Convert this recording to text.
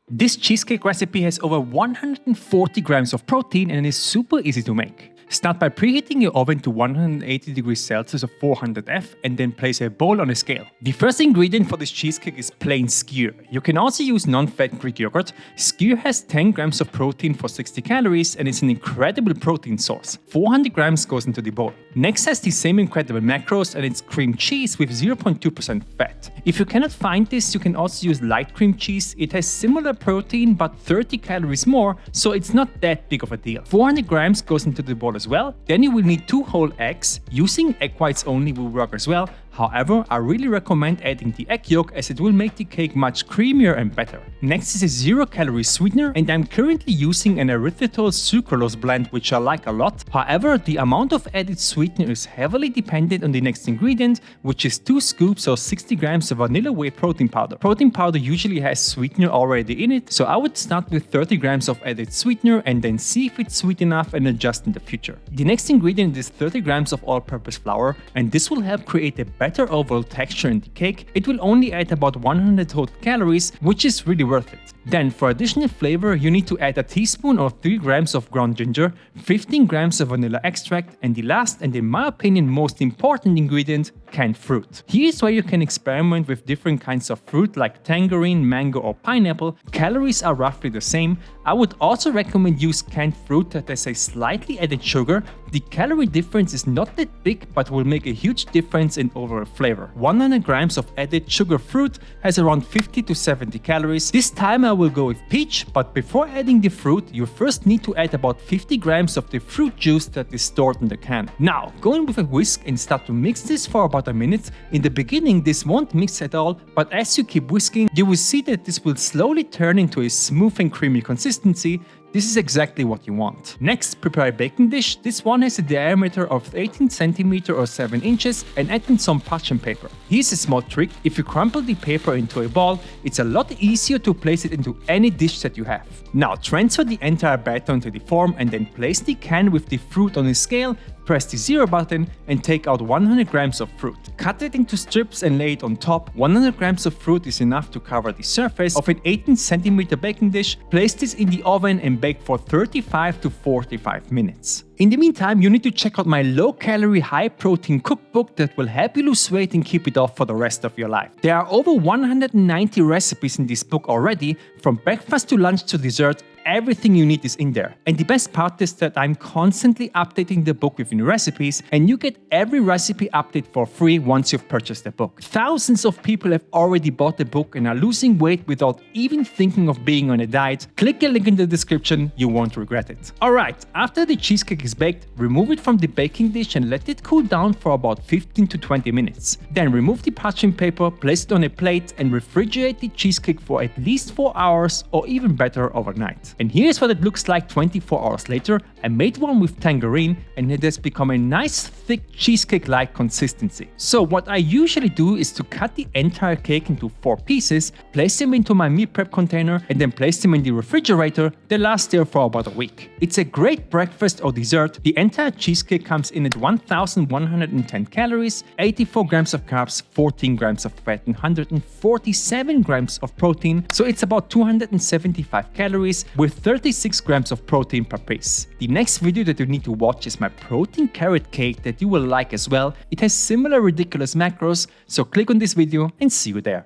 This cheesecake recipe has over 140 grams of protein and is super easy to make. Start by preheating your oven to 180 degrees Celsius or 400 F and then place a bowl on a scale. The first ingredient for this cheesecake is plain skyr. You can also use non-fat Greek yogurt. Skyr has 10 grams of protein for 60 calories and it's an incredible protein source. 400 grams goes into the bowl. Next has the same incredible macros and it's cream cheese with 0.2% fat. If you cannot find this, you can also use light cream cheese. It has similar protein but 30 calories more, so it's not that big of a deal. 400 grams goes into the bowl as well. Then you will need 2 whole eggs. Using egg whites only will work as well. However, I really recommend adding the egg yolk as it will make the cake much creamier and better. Next is a 0-calorie sweetener and I'm currently using an erythritol sucralose blend which I like a lot. However, the amount of added sweetener is heavily dependent on the next ingredient, which is 2 scoops or 60 grams of vanilla whey protein powder. Protein powder usually has sweetener already in it, so I would start with 30 grams of added sweetener and then see if it's sweet enough and adjust in the future. The next ingredient is 30 grams of all-purpose flour and this will help create a better overall texture in the cake. It will only add about 100 total calories, which is really worth it. Then for additional flavor, you need to add a teaspoon or 3 grams of ground ginger, 15 grams of vanilla extract, and the last and in my opinion most important ingredient, canned fruit. Here's where you can experiment with different kinds of fruit like tangerine, mango or pineapple. Calories are roughly the same. I would also recommend use canned fruit that has a slightly added sugar. The calorie difference is not that big but will make a huge difference in overall flavor. 100 grams of added sugar fruit has around 50 to 70 calories. This time I will go with peach, but before adding the fruit, you first need to add about 50 grams of the fruit juice that is stored in the can. Now, go in with a whisk and start to mix this for about a minute. In the beginning, this won't mix at all, but as you keep whisking, you will see that this will slowly turn into a smooth and creamy consistency. This is exactly what you want. Next, prepare a baking dish. This one has a diameter of 18 cm or 7 inches and add in some parchment paper. Here's a small trick. If you crumple the paper into a ball, it's a lot easier to place it into any dish that you have. Now transfer the entire batter into the form and then place the can with the fruit on a scale. Press the 0 button and take out 100 grams of fruit. Cut it into strips and lay it on top. 100 grams of fruit is enough to cover the surface of an 18 cm baking dish. Place this in the oven and bake for 35 to 45 minutes. In the meantime, you need to check out my low-calorie, high-protein cookbook that will help you lose weight and keep it off for the rest of your life. There are over 190 recipes in this book already, from breakfast to lunch to dessert. Everything you need is in there. And the best part is that I'm constantly updating the book with new recipes and you get every recipe update for free once you've purchased the book. Thousands of people have already bought the book and are losing weight without even thinking of being on a diet. Click the link in the description, you won't regret it. Alright, after the cheesecake is baked, remove it from the baking dish and let it cool down for about 15 to 20 minutes. Then remove the parchment paper, place it on a plate and refrigerate the cheesecake for at least 4 hours or even better overnight. And here's what it looks like 24 hours later. I made one with tangerine and it has become a nice thick cheesecake-like consistency. So what I usually do is to cut the entire cake into 4 pieces, place them into my meal prep container and then place them in the refrigerator. They last there for about a week. It's a great breakfast or dessert. The entire cheesecake comes in at 1,110 calories, 84 grams of carbs, 14 grams of fat and 147 grams of protein. So it's about 275 calories with 36 grams of protein per piece. The next video that you need to watch is my protein carrot cake that you will like as well. It has similar ridiculous macros, so click on this video and see you there.